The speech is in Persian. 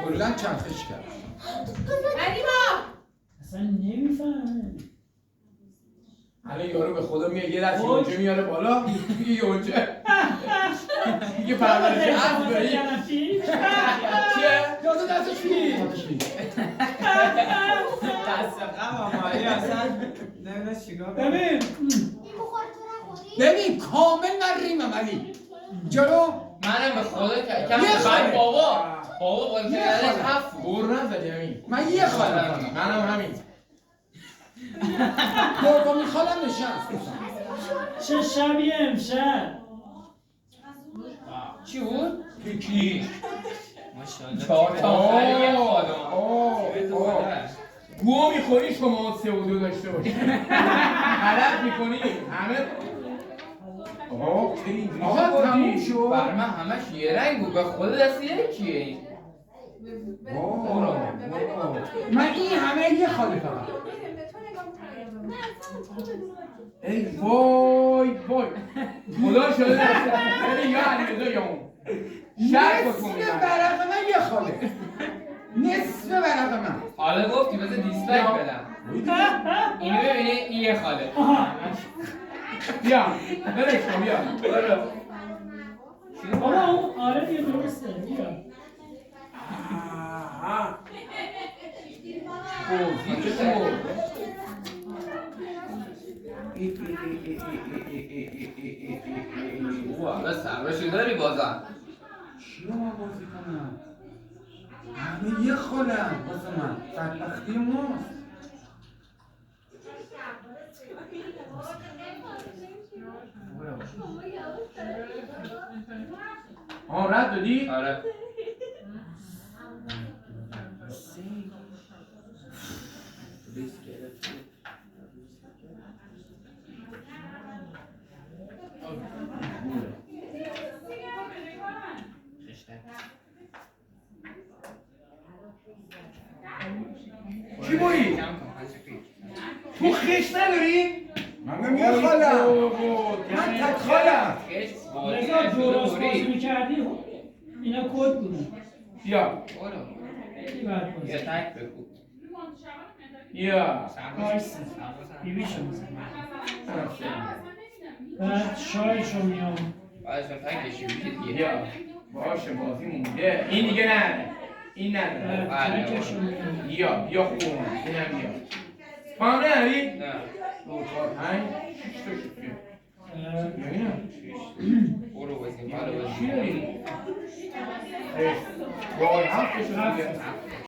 کلا چرخش کرد. اصلا نمیفهمه. الان یارو به خدا میگه یه دست یونجه میاره بالا میگه یونجه میگه پرورش اسب داری چیه؟ یادو دستش فیل دست قم آمالی اصلا نمیده چیکار ببین کامل من ریمم علی جلو منم به خدا کم بابا بابا یه هفت بور نزدی همین من یه خاله کنم منم همین گرگا میخوالم نشست چه شبیه امشب. چی بود؟ پیکی ماشاءالله چهار تا خریه خدا گوه میخوری شما 3 و 2 داشته باشی غلط میکنی همه آقا تموم شد بر من همش یه رنگ بود به خدا دست یکیه این من این همه یه خاله فقط ای وای وای خدا شده دست ببین یا علیرضا یا اون نصف ورق من یه خاله نصف ورق من حالا گفتی بذار دیسلایک بدم اینو ببینی این یه خاله بیا برش کن بیا بابا اون آره دیگه درسته. بیا حالا صبرشو داری بازم چی رو من بازی کنم؟ همه یه خالم واسه من بدبختی ماست رد دادی؟ آره چی بایی؟ تو خش نداری؟ من یه خالم من تک خالم رضا درست بازی میکردی اینا کد بودن. بیا خیلی بد بازی. یه تک بگو بیا وایسا بیبیشو میزن بعد شایشو میام. بعدشون تک کشی دیگه بیا باشه بازی مونده این دیگه نه این نه بعد تکشو میام. بیا خوب اینم بیا فهم نهاری؟ نه 2 4 5 6 تا شد ببینم برو بازی حالا چی بازی داری؟ وای 7 تا شد دیگه